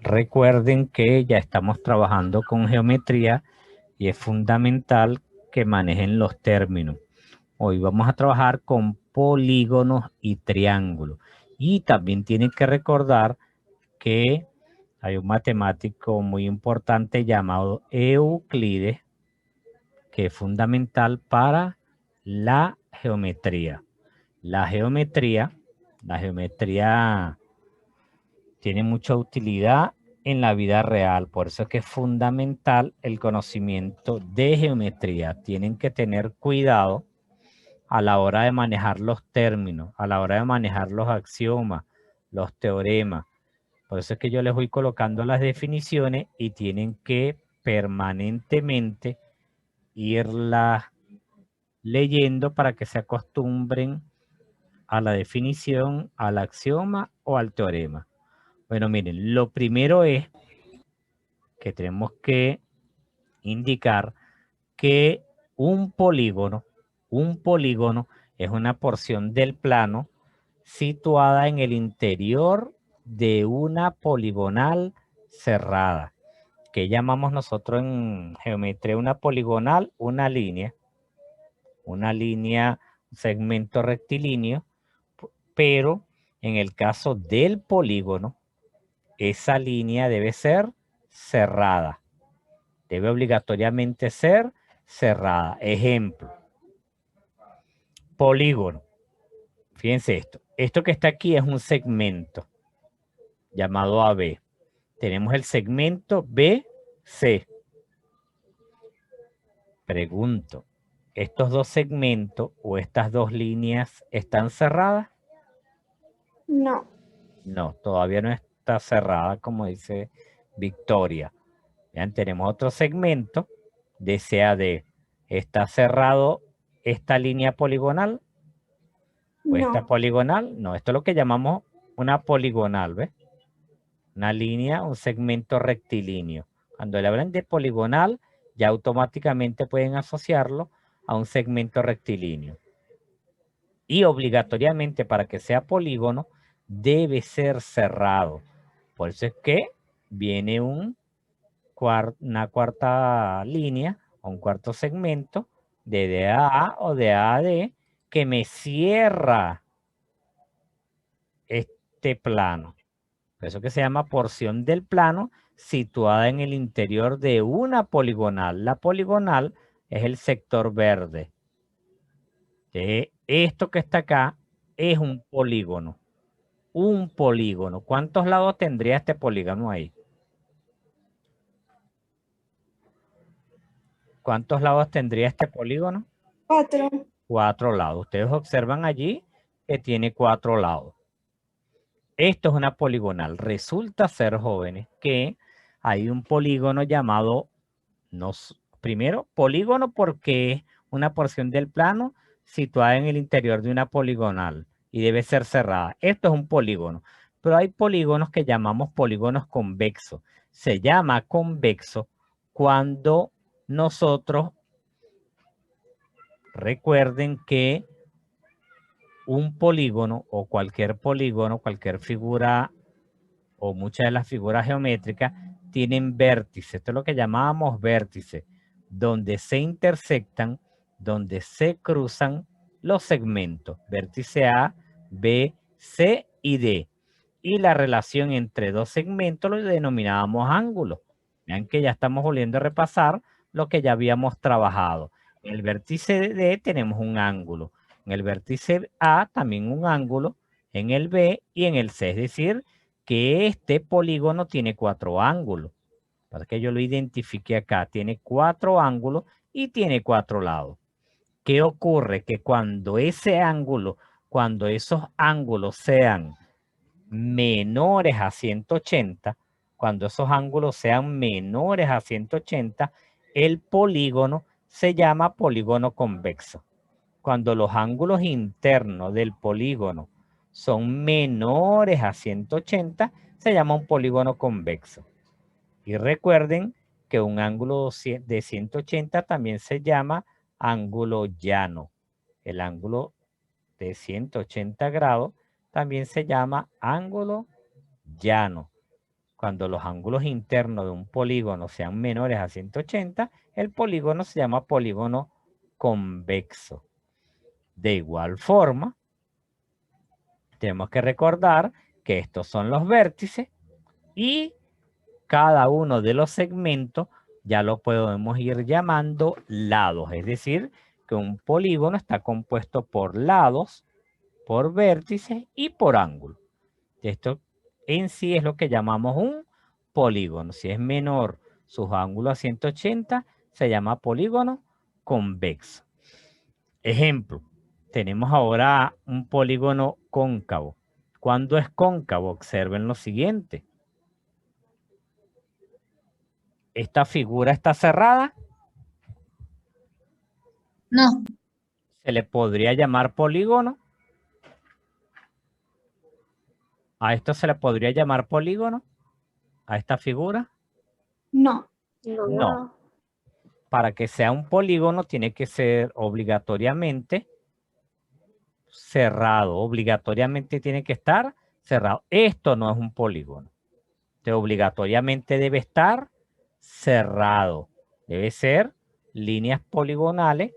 recuerden que ya estamos trabajando con geometría y es fundamental que manejen los términos. Hoy vamos a trabajar con polígonos y triángulos. Y también tienen que recordar que hay un matemático muy importante llamado Euclides, que es fundamental para la geometría. La geometría, la geometría tiene mucha utilidad en la vida real, por eso es que es fundamental el conocimiento de geometría. Tienen que tener cuidado a la hora de manejar los términos, a la hora de manejar los axiomas, los teoremas. Por eso es que yo les voy colocando las definiciones y tienen que permanentemente irlas leyendo para que se acostumbren a la definición, al axioma o al teorema. Bueno, miren, lo primero es que tenemos que indicar que un polígono es una porción del plano situada en el interior de una poligonal cerrada, que llamamos nosotros en geometría una poligonal, un segmento rectilíneo, pero en el caso del polígono, esa línea debe ser cerrada. Debe obligatoriamente ser cerrada. Ejemplo, polígono. Fíjense esto. Esto que está aquí es un segmento llamado AB. Tenemos el segmento BC. Pregunto, ¿estos dos segmentos o estas dos líneas están cerradas? No. No, todavía no está cerrada, como dice Victoria. Vean, tenemos otro segmento de CAD. ¿Está cerrado esta línea poligonal? ¿O esta No. poligonal? No, esto es lo que llamamos una poligonal, ¿ves? Una línea, un segmento rectilíneo. Cuando le hablan de poligonal, ya automáticamente pueden asociarlo a un segmento rectilíneo. Y obligatoriamente para que sea polígono, debe ser cerrado. Por eso es que viene una cuarta línea o un cuarto segmento de DA o de AD que me cierra este plano. Por eso que se llama porción del plano situada en el interior de una poligonal. La poligonal es el sector verde. Esto que está acá es un polígono. Un polígono. ¿Cuántos lados tendría este polígono ahí? ¿Cuántos lados tendría este polígono? 4. 4 lados. Ustedes observan allí que tiene 4 lados. Esto es una poligonal. Resulta ser, jóvenes, que hay un polígono llamado, primero, polígono porque es una porción del plano situada en el interior de una poligonal y debe ser cerrada. Esto es un polígono. Pero hay polígonos que llamamos polígonos convexos. Se llama convexo cuando nosotros, recuerden que un polígono o cualquier figura o muchas de las figuras geométricas tienen vértices. Esto es lo que llamábamos vértices, donde se intersectan, donde se cruzan los segmentos, vértice A, B, C y D. Y la relación entre dos segmentos lo denominábamos ángulo. Vean que ya estamos volviendo a repasar lo que ya habíamos trabajado. En el vértice D tenemos un ángulo. En el vértice A también un ángulo. En el B y en el C. Es decir, que este polígono tiene 4 ángulos. Para que yo lo identifique acá, tiene 4 ángulos y tiene 4 lados. ¿Qué ocurre? Que cuando esos ángulos sean menores a 180, cuando esos ángulos sean menores a 180, el polígono se llama polígono convexo. Cuando los ángulos internos del polígono son menores a 180, se llama un polígono convexo. Y recuerden que un ángulo de 180 también se llama ángulo llano. El ángulo de 180 grados también se llama ángulo llano. Cuando los ángulos internos de un polígono sean menores a 180, el polígono se llama polígono convexo. De igual forma, tenemos que recordar que estos son los vértices y cada uno de los segmentos ya lo podemos ir llamando lados. Es decir, que un polígono está compuesto por lados, por vértices y por ángulos. Esto en sí es lo que llamamos un polígono. Si es menor sus ángulos a 180, se llama polígono convexo. Ejemplo, tenemos ahora un polígono cóncavo. ¿Cuándo es cóncavo? Observen lo siguiente. ¿Esta figura está cerrada? No. ¿Se le podría llamar polígono? ¿A esto se le podría llamar polígono? ¿A esta figura? No. No. Para que sea un polígono tiene que ser obligatoriamente cerrado. Obligatoriamente tiene que estar cerrado. Esto no es un polígono. Entonces, obligatoriamente debe estar cerrado. Debe ser líneas poligonales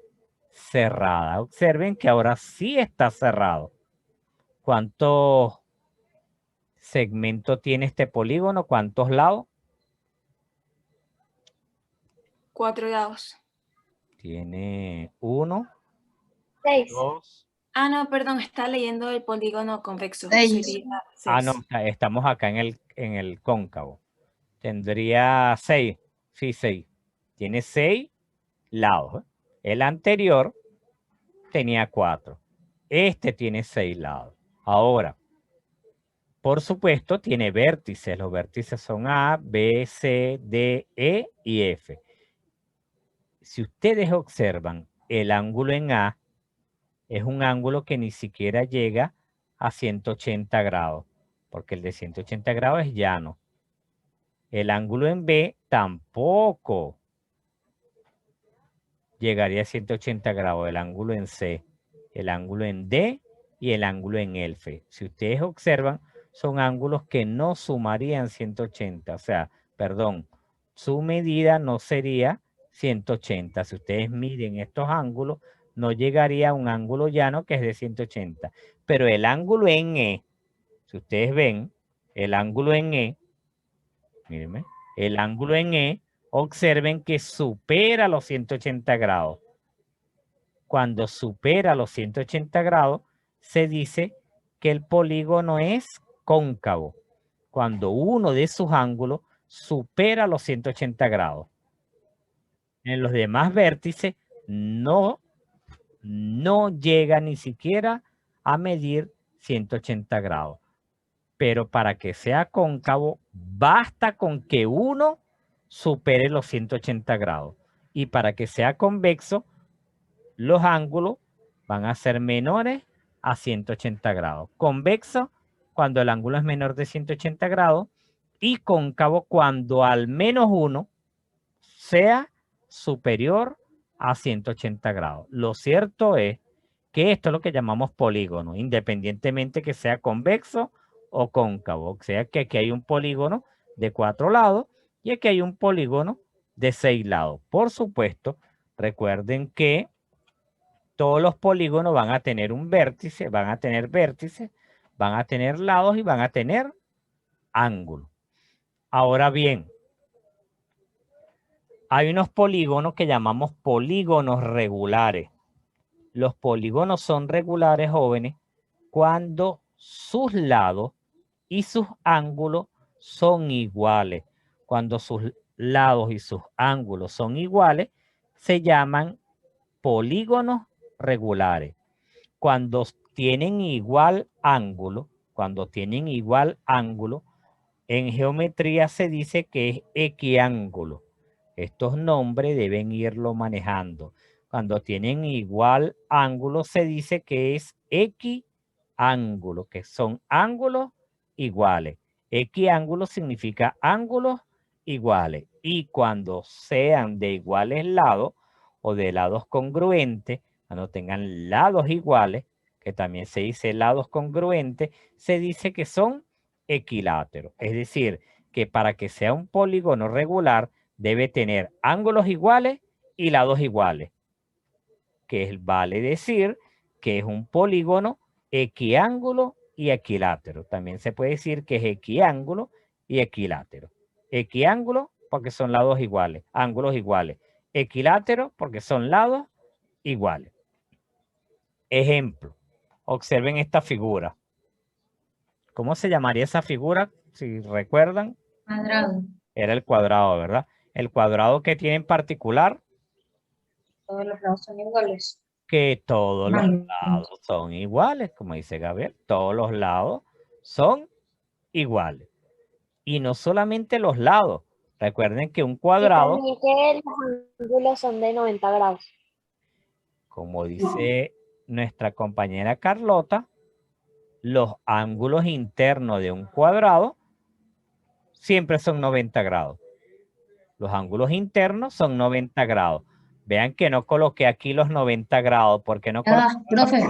cerradas. Observen que ahora sí está cerrado. ¿Cuántos segmentos tiene este polígono? ¿Cuántos lados? 4 lados. Tiene 1, 6. 2. Ah, no, perdón, está leyendo el polígono convexo. 6. Sería Ah, 6. no, estamos acá en el cóncavo. Tendría 6. Sí, 6. Tiene 6 lados. El anterior tenía 4. Este tiene 6 lados. Ahora, por supuesto, tiene vértices. Los vértices son A, B, C, D, E y F. Si ustedes observan, el ángulo en A es un ángulo que ni siquiera llega a 180 grados, porque el de 180 grados es llano. El ángulo en B tampoco llegaría a 180 grados, el ángulo en C, el ángulo en D y el ángulo en F. Si ustedes observan, son ángulos que no sumarían 180, o sea, perdón, su medida no sería 180. Si ustedes miden estos ángulos, no llegaría a un ángulo llano que es de 180. Pero el ángulo en E, si ustedes ven, el ángulo en E, mírenme, el ángulo en E, observen que supera los 180 grados. Cuando supera los 180 grados, se dice que el polígono es cóncavo. Cuando uno de sus ángulos supera los 180 grados. En los demás vértices no llega ni siquiera a medir 180 grados. Pero para que sea cóncavo, basta con que uno supere los 180 grados. Y para que sea convexo, los ángulos van a ser menores a 180 grados. Convexo cuando el ángulo es menor de 180 grados y cóncavo cuando al menos uno sea superior a 180 grados. Lo cierto es que esto es lo que llamamos polígono, independientemente que sea convexo o cóncavo. O sea que aquí hay un polígono de 4 lados y aquí hay un polígono de 6 lados. Por supuesto, recuerden que todos los polígonos van a tener un vértice, van a tener vértices, van a tener lados y van a tener ángulos. Ahora bien, hay unos polígonos que llamamos polígonos regulares. Los polígonos son regulares, jóvenes, cuando sus lados y sus ángulos son iguales. Cuando sus lados y sus ángulos son iguales, se llaman polígonos regulares. Cuando tienen igual ángulo, en geometría se dice que es equiángulo. Estos nombres deben irlo manejando. Cuando tienen igual ángulo se dice que es equiángulo, que son ángulos iguales. Equiángulo significa ángulos iguales. Y cuando sean de iguales lados o de lados congruentes, cuando tengan lados iguales, que también se dice lados congruentes, se dice que son equiláteros. Es decir, que para que sea un polígono regular debe tener ángulos iguales y lados iguales, que vale decir que es un polígono equiángulo y equilátero. También se puede decir que es equiángulo y equilátero. Equiángulo porque son lados iguales, ángulos iguales. Equilátero porque son lados iguales. Ejemplo, observen esta figura. ¿Cómo se llamaría esa figura? Si recuerdan. Cuadrado. Era el cuadrado, ¿verdad? El cuadrado que tiene en particular. Todos los lados son iguales. Que todos los lados son iguales, como dice Gabriel. Todos los lados son iguales. Y no solamente los lados. Recuerden que un cuadrado. Y también que los ángulos son de 90 grados. Como dice nuestra compañera Carlota, los ángulos internos de un cuadrado siempre son 90 grados. Los ángulos internos son 90 grados. Vean que no coloqué aquí los 90 grados. ¿Por no coloqué? Profe.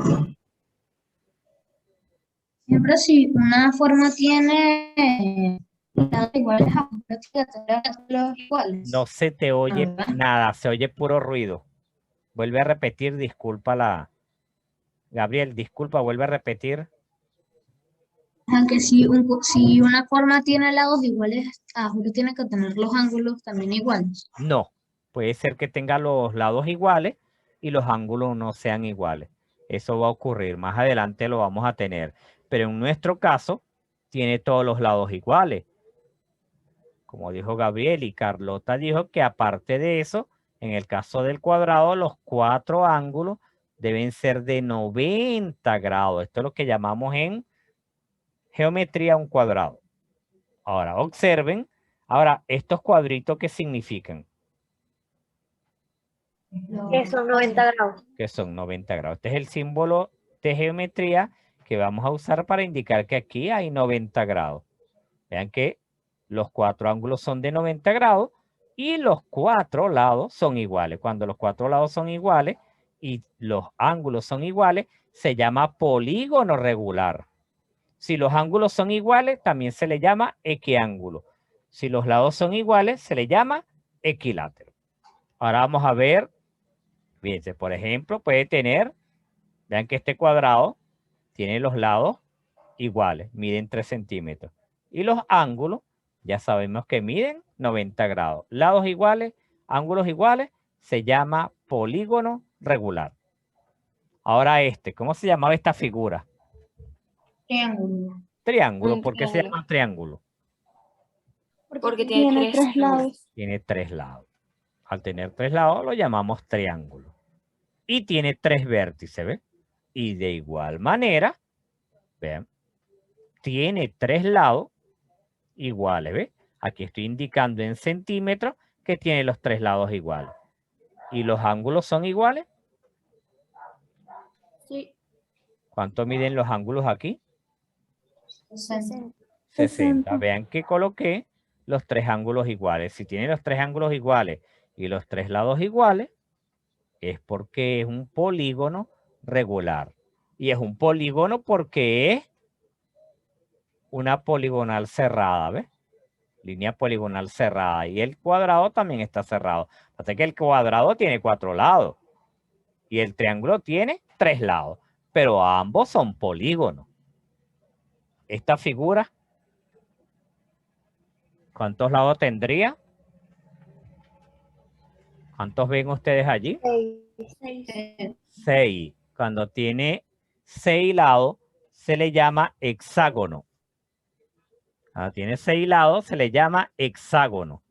Siempre si una forma tiene lados iguales, los iguales. No se te oye nada, se oye puro ruido. Vuelve a repetir, disculpa Gabriel, disculpa, vuelve a repetir. Aunque si una forma tiene lados iguales, tiene que tener los ángulos también iguales. No, puede ser que tenga los lados iguales y los ángulos no sean iguales. Eso va a ocurrir, más adelante lo vamos a tener. Pero en nuestro caso, tiene todos los lados iguales. Como dijo Gabriel y Carlota dijo que aparte de eso, en el caso del cuadrado, los 4 ángulos deben ser de 90 grados. Esto es lo que llamamos en geometría un cuadrado. Ahora, observen. Ahora, ¿estos cuadritos qué significan? Que son 90 grados. Que son 90 grados. Este es el símbolo de geometría que vamos a usar para indicar que aquí hay 90 grados. Vean que los 4 ángulos son de 90 grados y los 4 lados son iguales. Cuando los 4 lados son iguales y los ángulos son iguales, se llama polígono regular. Si los ángulos son iguales, también se le llama equiángulo. Si los lados son iguales, se le llama equilátero. Ahora vamos a ver. Fíjense, por ejemplo, puede tener, vean que este cuadrado tiene los lados iguales, miden 3 centímetros. Y los ángulos, ya sabemos que miden 90 grados. Lados iguales, ángulos iguales, se llama polígono regular. Ahora ¿cómo se llamaba esta figura? Triángulo. Triángulo. ¿Por qué se llama triángulo? Porque tiene 3 lados. Tiene 3 lados. Al tener 3 lados lo llamamos triángulo. Y tiene 3 vértices, ¿ven? Y de igual manera, vean, tiene 3 lados iguales, ¿ves? Aquí estoy indicando en centímetros que tiene los 3 lados iguales. ¿Y los ángulos son iguales? Sí. ¿Cuánto miden los ángulos aquí? 60. 60. Vean que coloqué los 3 ángulos iguales. Si tiene los 3 ángulos iguales y los 3 lados iguales, es porque es un polígono regular. Y es un polígono porque es una poligonal cerrada, ¿ves? Línea poligonal cerrada. Y el cuadrado también está cerrado. Así que el cuadrado tiene 4 lados. Y el triángulo tiene 3 lados. Pero ambos son polígonos. Esta figura, ¿cuántos lados tendría? ¿Cuántos ven ustedes allí? 6. 6. Cuando tiene 6 lados, se le llama hexágono. Cuando tiene 6 lados, se le llama hexágono.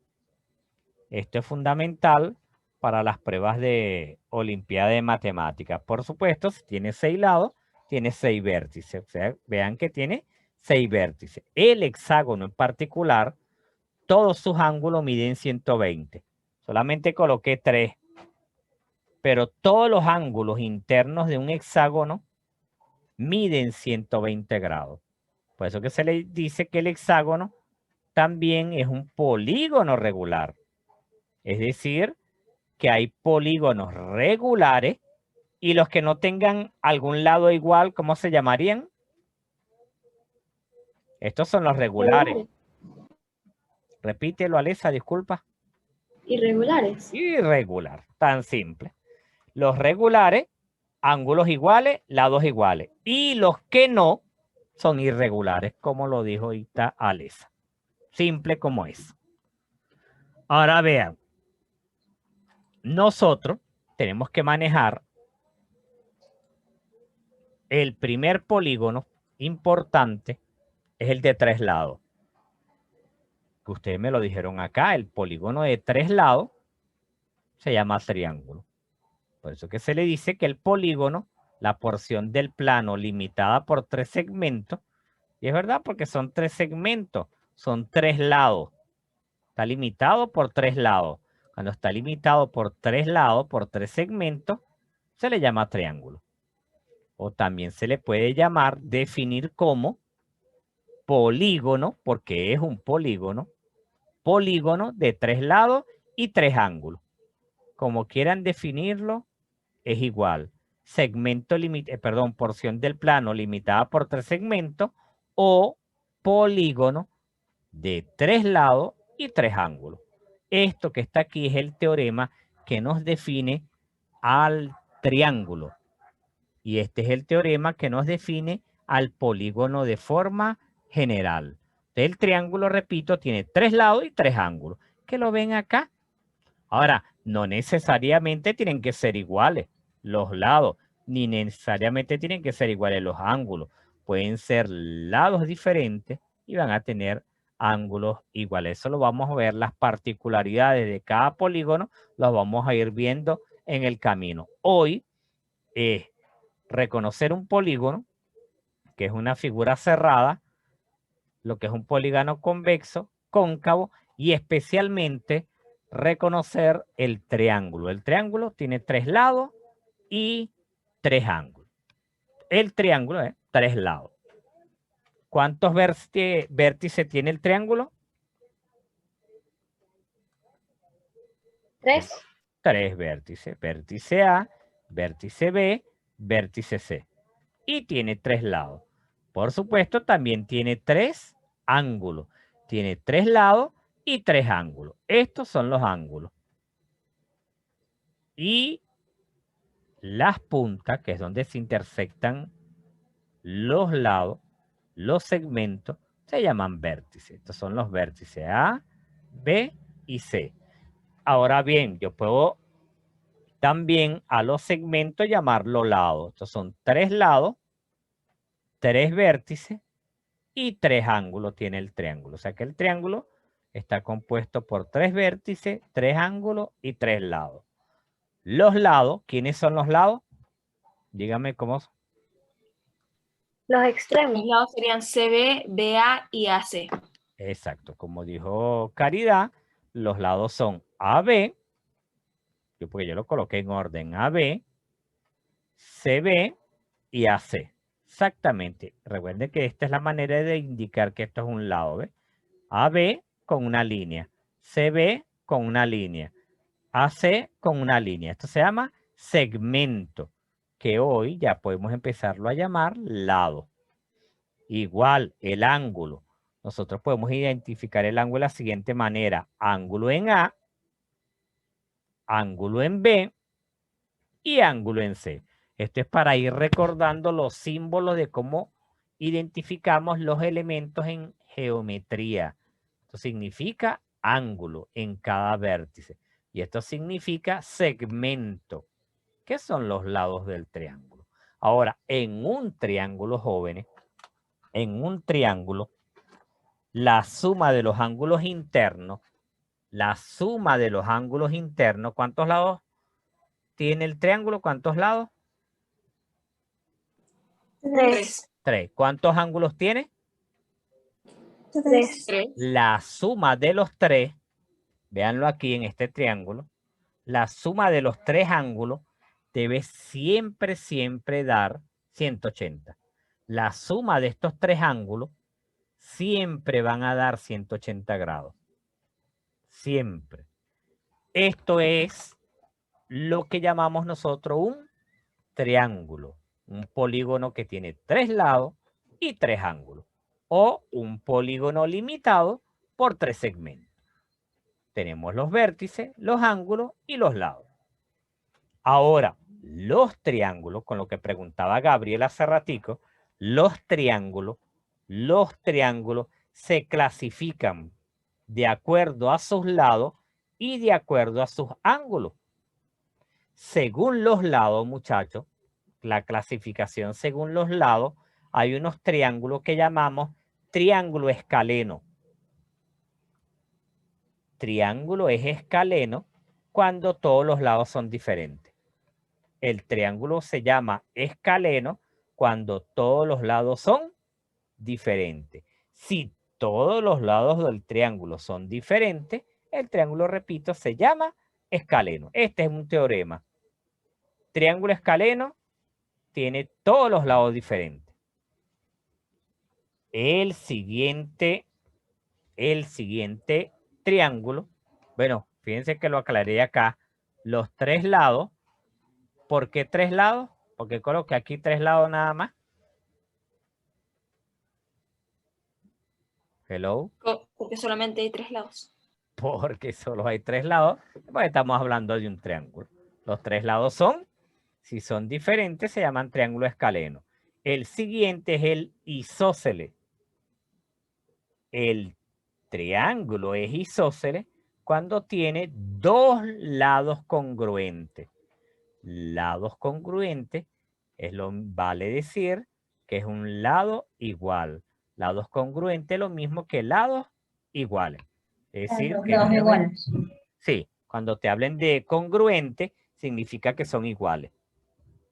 Esto es fundamental para las pruebas de Olimpiada de Matemáticas. Por supuesto, si tiene 6 lados, tiene 6 vértices. O sea, vean que tiene 6 vértices. El hexágono en particular, todos sus ángulos miden 120. Solamente coloqué 3. Pero todos los ángulos internos de un hexágono miden 120 grados. Por eso que se le dice que el hexágono también es un polígono regular. Es decir, que hay polígonos regulares y los que no tengan algún lado igual, ¿cómo se llamarían? Estos son los regulares. Repítelo, Alesa, disculpa. Irregulares. Irregular, tan simple. Los regulares, ángulos iguales, lados iguales. Y los que no son irregulares, como lo dijo ahorita Alesa. Simple como es. Ahora vean, nosotros tenemos que manejar el primer polígono importante, es el de 3 lados. Que ustedes me lo dijeron acá, el polígono de 3 lados se llama triángulo. Por eso que se le dice que el polígono, la porción del plano limitada por 3 segmentos, y es verdad porque son 3 segmentos, son 3 lados. Está limitado por 3 lados. Cuando está limitado por 3 lados, por 3 segmentos, se le llama triángulo. O también se le puede llamar, definir como polígono, porque es un polígono de 3 lados y 3 ángulos. Como quieran definirlo, es igual. Segmento porción del plano limitada por 3 segmentos o polígono de 3 lados y 3 ángulos. Esto que está aquí es el teorema que nos define al triángulo. Y este es el teorema que nos define al polígono de forma general. El triángulo, repito, tiene 3 lados y 3 ángulos. ¿Qué lo ven acá? Ahora, no necesariamente tienen que ser iguales los lados, ni necesariamente tienen que ser iguales los ángulos. Pueden ser lados diferentes y van a tener ángulos iguales. Eso lo vamos a ver, las particularidades de cada polígono, los vamos a ir viendo en el camino. Hoy es reconocer un polígono, que es una figura cerrada, lo que es un polígono convexo, cóncavo, y especialmente reconocer el triángulo. El triángulo tiene 3 lados y 3 ángulos. El triángulo es 3 lados. ¿Cuántos vértices tiene el triángulo? 3. 3 vértices. Vértice A, vértice B, vértice C. Y tiene 3 lados. Por supuesto, también tiene 3 ángulos. Tiene 3 lados y 3 ángulos. Estos son los ángulos. Y las puntas, que es donde se intersectan los lados, los segmentos, se llaman vértices. Estos son los vértices A, B y C. Ahora bien, yo puedo también a los segmentos llamarlos lados. Estos son 3 lados, 3 vértices y 3 ángulos tiene el triángulo. O sea que el triángulo está compuesto por 3 vértices, 3 ángulos y 3 lados. Los lados, ¿quiénes son los lados? Dígame cómo son. Los extremos. Los lados serían CB, BA y AC. Exacto, como dijo Caridad, los lados son AB, porque yo lo coloqué en orden AB, CB y AC. Exactamente. Recuerden que esta es la manera de indicar que esto es un lado, ¿ve? AB con una línea, CB con una línea, AC con una línea. Esto se llama segmento, que hoy ya podemos empezarlo a llamar lado. Igual, el ángulo. Nosotros podemos identificar el ángulo de la siguiente manera. Ángulo en A, ángulo en B y ángulo en C. Esto es para ir recordando los símbolos de cómo identificamos los elementos en geometría. Esto significa ángulo en cada vértice. Y esto significa segmento. ¿Qué son los lados del triángulo? Ahora, en un triángulo, jóvenes, en un triángulo, la suma de los ángulos internos, ¿cuántos lados tiene el triángulo? ¿Cuántos lados? 3. 3. ¿Cuántos ángulos tiene? 3. La suma de los 3, véanlo aquí en este triángulo, la suma de los 3 ángulos debe siempre dar 180. La suma de estos 3 ángulos siempre van a dar 180 grados. Siempre. Esto es lo que llamamos nosotros un triángulo. Un polígono que tiene 3 lados y 3 ángulos. O un polígono limitado por 3 segmentos. Tenemos los vértices, los ángulos y los lados. Ahora, los triángulos, con lo que preguntaba Gabriel hace ratico, los triángulos se clasifican de acuerdo a sus lados y de acuerdo a sus ángulos. Según los lados, muchachos, la clasificación según los lados, hay unos triángulos que llamamos triángulo escaleno. Triángulo es escaleno cuando todos los lados son diferentes. El triángulo se llama escaleno cuando todos los lados son diferentes. Si todos los lados del triángulo son diferentes, el triángulo, repito, se llama escaleno. Este es un teorema. Triángulo escaleno tiene todos los lados diferentes. El siguiente triángulo, bueno, fíjense que lo aclaré acá, los tres lados. ¿Por qué tres lados? Porque coloqué aquí tres lados nada más. Hello. Porque solamente hay 3 lados. Porque solo hay tres lados, pues estamos hablando de un triángulo. Los tres lados son, si son diferentes, se llaman triángulo escaleno. El siguiente es el isósceles. El triángulo es isósceles cuando tiene dos lados congruentes. Lados congruentes vale decir que es un lado igual. Lados congruentes lo mismo que lados iguales. Es decir, que Lados iguales. sí, cuando te hablen de congruente, significa que son iguales.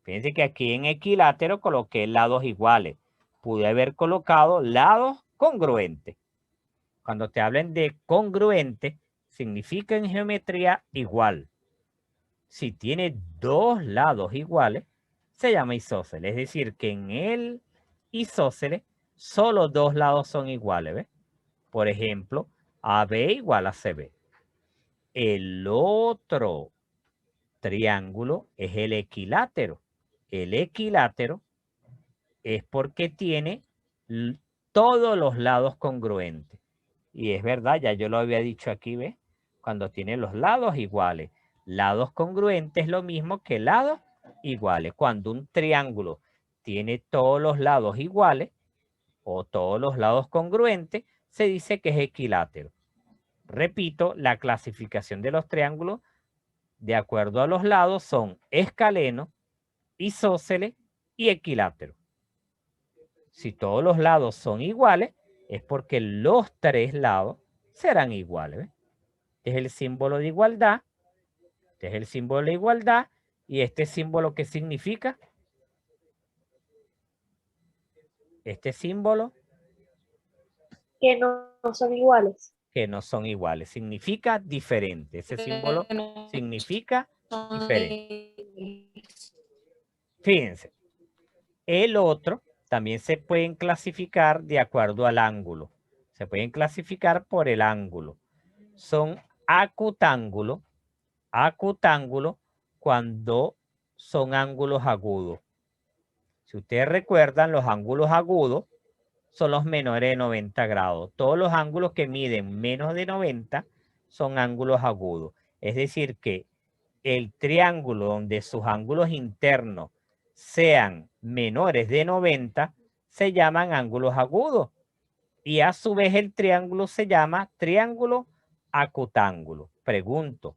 Fíjense que aquí en equilátero coloqué lados iguales. Pude haber colocado lados congruentes. Cuando te hablen de congruente, significa en geometría igual. Si tiene dos lados iguales, se llama isósceles. Es decir, que en el isósceles solo dos lados son iguales. ¿Ves? Por ejemplo, AB igual a CB. El otro triángulo es el equilátero. El equilátero es porque tiene todos los lados congruentes. Y es verdad, ya yo lo había dicho aquí, ¿ves? Cuando tiene los lados iguales. Lados congruentes es lo mismo que lados iguales. Cuando un triángulo tiene todos los lados iguales o todos los lados congruentes, se dice que es equilátero. Repito, la clasificación de los triángulos de acuerdo a los lados son escaleno, isósceles y equilátero. Si todos los lados son iguales, es porque los tres lados serán iguales. ¿Ves? Este es el símbolo de igualdad. Este es el símbolo de igualdad. ¿Y este símbolo qué significa? Este símbolo. Que no son iguales. Que no son iguales. Significa diferente. Ese símbolo significa diferente. Fíjense. El otro también se pueden clasificar de acuerdo al ángulo. Se pueden clasificar por el ángulo. Son acutángulos. Acutángulos cuando son ángulos agudos. Si ustedes recuerdan, los ángulos agudos son los menores de 90 grados. Todos los ángulos que miden menos de 90 son ángulos agudos. Es decir, que el triángulo donde sus ángulos internos sean menores de 90 se llaman ángulos agudos. Y a su vez el triángulo se llama triángulo acutángulo. Pregunto,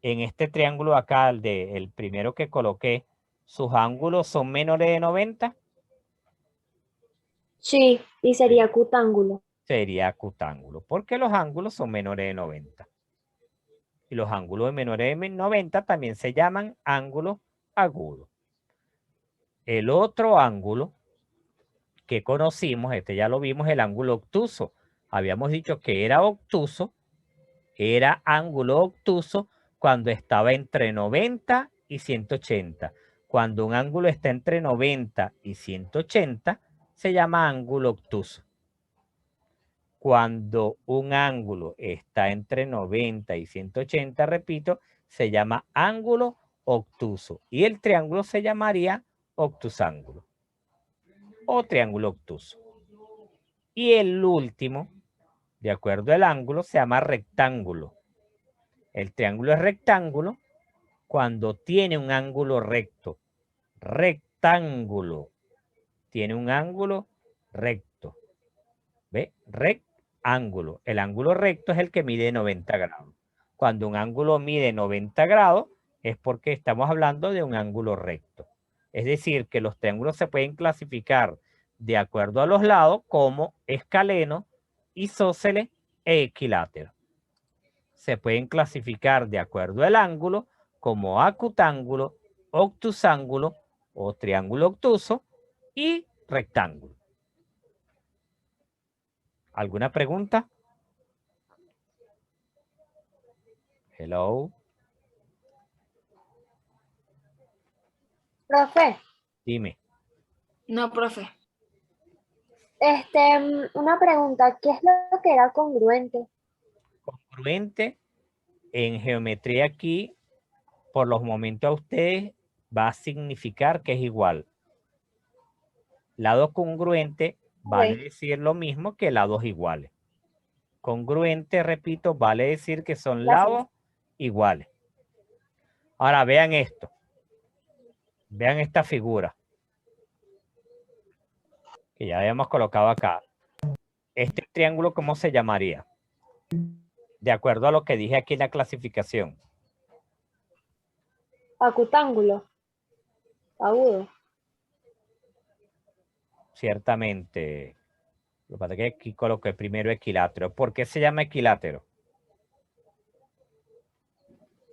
en este triángulo acá, el primero que coloqué, ¿sus ángulos son menores de 90? Sí, y sería acutángulo. Sería acutángulo, porque los ángulos son menores de 90. Y los ángulos de menores de 90 también se llaman ángulos agudos. El otro ángulo que conocimos, este ya lo vimos, el ángulo obtuso. Habíamos dicho que era obtuso, era ángulo obtuso cuando estaba entre 90 y 180. Cuando un ángulo está entre 90 y 180, se llama ángulo obtuso. Cuando un ángulo está entre 90 y 180, repito, se llama ángulo obtuso. Y el triángulo se llamaría obtusángulo o triángulo obtuso. Y el último, de acuerdo al ángulo, se llama rectángulo. El triángulo es rectángulo cuando tiene un ángulo recto. Rectángulo. Tiene un ángulo recto. ¿Ve? Rectángulo. El ángulo recto es el que mide 90 grados. Cuando un ángulo mide 90 grados es porque estamos hablando de un ángulo recto. Es decir, que los triángulos se pueden clasificar de acuerdo a los lados como escaleno, isósceles e equilátero. Se pueden clasificar de acuerdo al ángulo como acutángulo, obtusángulo o triángulo obtuso y rectángulo. ¿Alguna pregunta? Hello. Profe, Dime. No, profe. una pregunta, ¿qué es lo que era congruente? Congruente en geometría aquí, por los momentos a ustedes, va a significar que es igual. Lado congruente vale decir lo mismo que lados iguales. Congruente, repito, vale decir que son lados iguales. Ahora vean esto. Vean esta figura que ya habíamos colocado acá. Este triángulo, ¿cómo se llamaría? De acuerdo a lo que dije aquí en la clasificación. Acutángulo. Agudo. Ciertamente. Lo que pasa es que aquí coloqué primero equilátero. ¿Por qué se llama equilátero?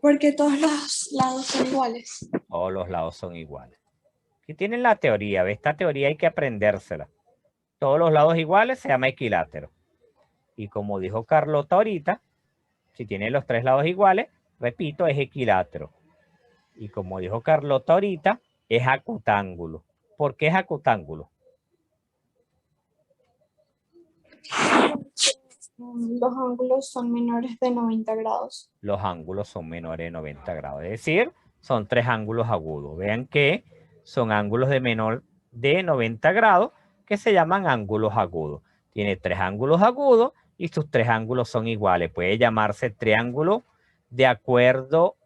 Porque todos los lados son iguales. Todos los lados son iguales. Aquí tienen la teoría. Esta teoría hay que aprendérsela. Todos los lados iguales se llama equilátero. Y como dijo Carlota ahorita, si tiene los tres lados iguales, repito, es equilátero. Y como dijo Carlota ahorita, es acutángulo. ¿Por qué es acutángulo? Los ángulos son menores de 90 grados. Los ángulos son menores de 90 grados. Es decir, son tres ángulos agudos. Vean que son ángulos de menor de 90 grados que se llaman ángulos agudos. Tiene tres ángulos agudos y sus tres ángulos son iguales. Puede llamarse triángulo de acuerdo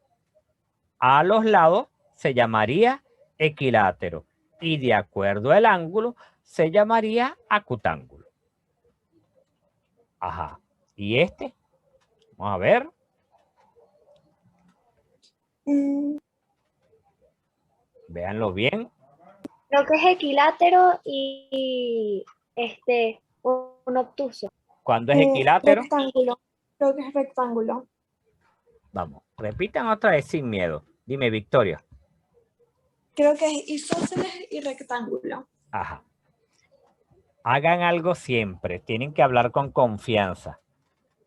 a los lados, se llamaría equilátero. Y de acuerdo al ángulo, se llamaría acutángulo. Ajá. ¿Y este? Vamos a ver. Véanlo bien. Creo que es equilátero y un obtuso. ¿Cuándo es equilátero? Rectángulo. Creo que es rectángulo. Vamos, repitan otra vez sin miedo. Dime, Victoria. Creo que es isósceles y rectángulo. Ajá. Hagan algo siempre. Tienen que hablar con confianza.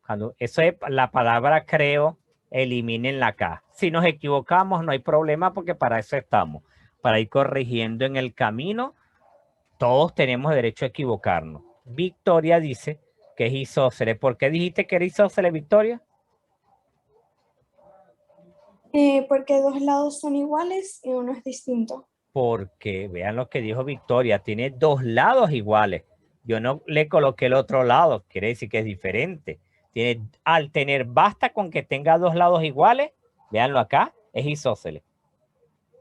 Cuando eso es la palabra creo, eliminen la K. Si nos equivocamos, no hay problema porque para eso estamos. Para ir corrigiendo en el camino, todos tenemos derecho a equivocarnos. Victoria dice que es isósceles. ¿Por qué dijiste que era isósceles, Victoria? Porque dos lados son iguales y uno es distinto. Porque vean lo que dijo Victoria, tiene dos lados iguales. Yo no le coloqué el otro lado, quiere decir que es diferente. Al tener, basta con que tenga dos lados iguales, véanlo acá, es isósceles.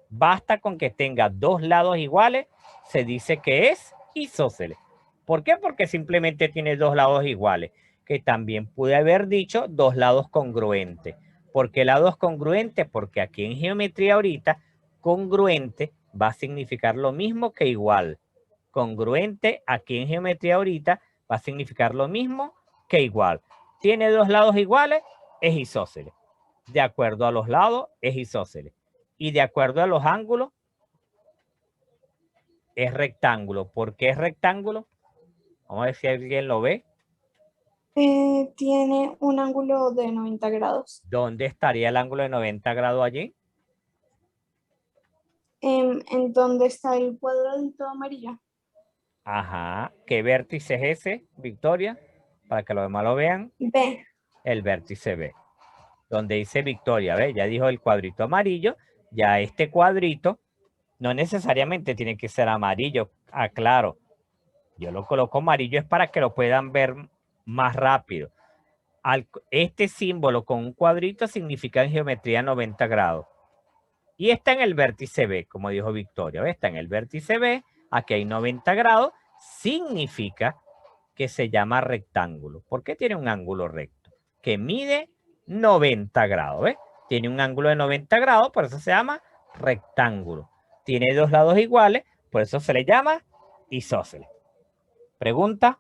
Basta con que tenga dos lados iguales, se dice que es isósceles. ¿Por qué? Porque simplemente tiene dos lados iguales, que también pude haber dicho dos lados congruentes. ¿Por qué lados congruentes? Porque aquí en geometría ahorita, congruente va a significar lo mismo que igual. Congruente aquí en geometría ahorita va a significar lo mismo que igual. Tiene dos lados iguales, es isósceles. De acuerdo a los lados, es isósceles. Y de acuerdo a los ángulos, es rectángulo. ¿Por qué es rectángulo? Vamos a ver si alguien lo ve. Tiene un ángulo de 90 grados. ¿Dónde estaría el ángulo de 90 grados allí? En donde está el cuadradito amarillo. Ajá. ¿Qué vértice es ese, Victoria? Para que los demás lo vean. B. El vértice B. Donde dice Victoria, ¿ve? Ya dijo el cuadrito amarillo. Ya este cuadrito no necesariamente tiene que ser amarillo. Aclaro. Yo lo coloco amarillo es para que lo puedan ver más rápido. Este símbolo con un cuadrito significa en geometría 90 grados. Y está en el vértice B, como dijo Victoria. ¿Ves? Está en el vértice B, aquí hay 90 grados, significa que se llama rectángulo. ¿Por qué tiene un ángulo recto? Que mide 90 grados, ¿ves? Tiene un ángulo de 90 grados, por eso se llama rectángulo. Tiene dos lados iguales, por eso se le llama isósceles. ¿Pregunta?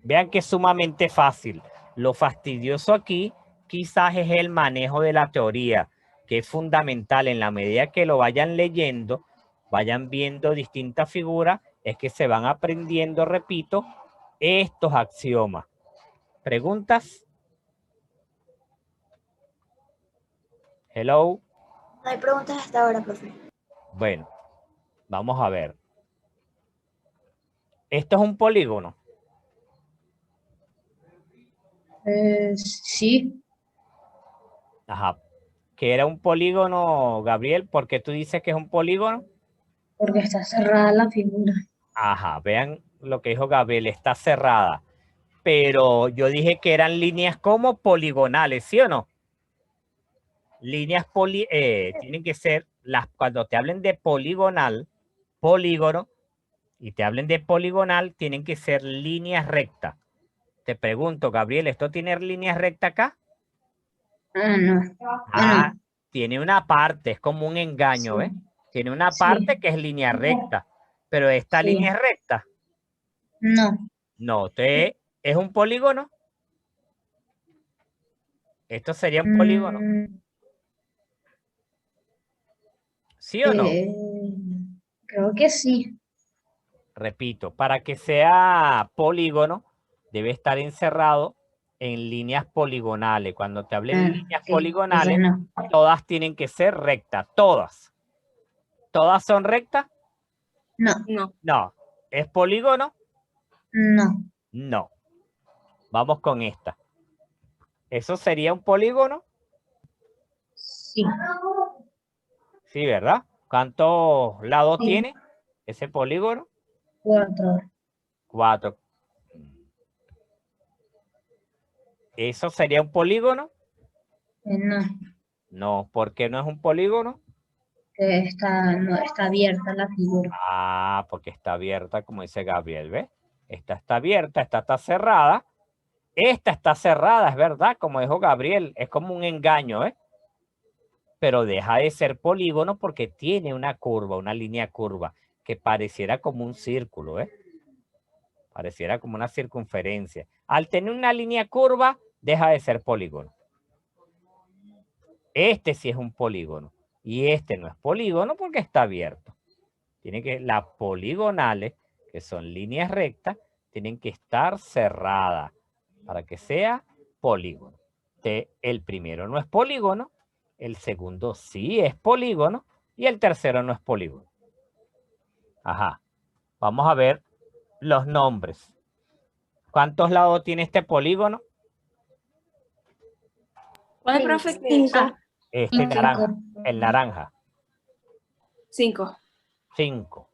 Vean que es sumamente fácil. Lo fastidioso aquí quizás es el manejo de la teoría, que es fundamental. En la medida que lo vayan leyendo, vayan viendo distintas figuras, es que se van aprendiendo, repito, estos axiomas. ¿Preguntas? Hello. No hay preguntas hasta ahora, profe. Bueno, vamos a ver. Esto es un polígono. Sí, Ajá. ¿Qué era un polígono, Gabriel? ¿Por qué tú dices que es un polígono? porque está cerrada la figura. Ajá, vean lo que dijo Gabriel, está cerrada. Pero yo dije que eran líneas como poligonales, ¿sí o no? Líneas tienen que ser, cuando te hablen de poligonal, polígono, y te hablen de poligonal, tienen que ser líneas rectas. Te pregunto, Gabriel, ¿esto tiene líneas rectas acá? Ah, no. Ah, tiene una parte, es como un engaño, ¿ves? Tiene una parte que es línea recta, pero esta línea es recta. No. No, ¿es un polígono? ¿Esto sería un polígono? ¿Sí o no? Creo que sí. Repito, para que sea polígono, debe estar encerrado en líneas poligonales. Cuando te hablen de líneas poligonales, No. todas tienen que ser rectas, todas. ¿Todas son rectas? No. No. ¿Es polígono? No. No. Vamos con esta. ¿Eso sería un polígono? Sí. Sí, ¿verdad? ¿Cuántos lados tiene ese polígono? 4. 4. ¿Eso sería un polígono? No. No, ¿por qué no es un polígono? No, está abierta la figura. Ah, porque está abierta, como dice Gabriel, ¿ves? Esta está abierta, esta está cerrada. Esta está cerrada, es verdad, como dijo Gabriel, es como un engaño, ¿eh? Pero deja de ser polígono porque tiene una curva, una línea curva, que pareciera como un círculo, ¿eh? Pareciera como una circunferencia. Al tener una línea curva, deja de ser polígono. Este sí es un polígono. Y este no es polígono porque está abierto. Las poligonales, que son líneas rectas, tienen que estar cerradas para que sea polígono. El primero no es polígono, el segundo sí es polígono y el tercero no es polígono. Ajá. Vamos a ver los nombres. ¿Cuántos lados tiene este polígono? ¿Cuál, profe? 5. Este naranja, el naranja. 5. 5.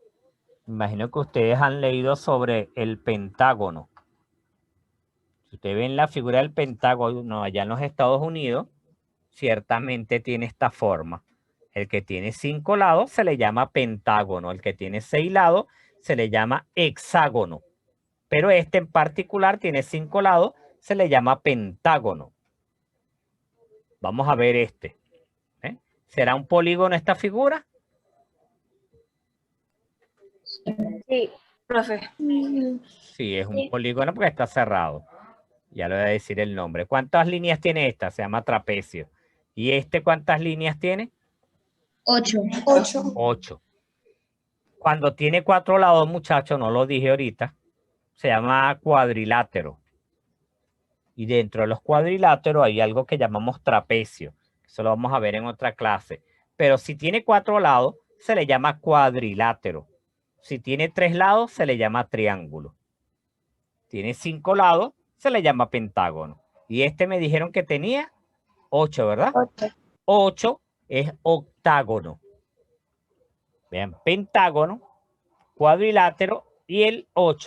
Imagino que ustedes han leído sobre el pentágono. Si ustedes ven la figura del pentágono allá en los Estados Unidos, ciertamente tiene esta forma. El que tiene 5 lados se le llama pentágono. El que tiene 6 lados se le llama hexágono. Pero este en particular tiene 5 lados, se le llama pentágono. Vamos a ver este. ¿Será un polígono esta figura? Sí. Profe. Sí, es un polígono porque está cerrado. Ya le voy a decir el nombre. ¿Cuántas líneas tiene esta? Se llama trapecio. ¿Y este cuántas líneas tiene? 8. 8. Cuando tiene 4 lados, muchachos, no lo dije ahorita, se llama cuadrilátero. Y dentro de los cuadriláteros hay algo que llamamos trapecio. Eso lo vamos a ver en otra clase. Pero si tiene 4 lados, se le llama cuadrilátero. Si tiene 3 lados, se le llama triángulo. Tiene 5 lados, se le llama pentágono. Y este me dijeron que tenía 8, ¿verdad? 8 es octágono. Vean, pentágono, cuadrilátero y el 8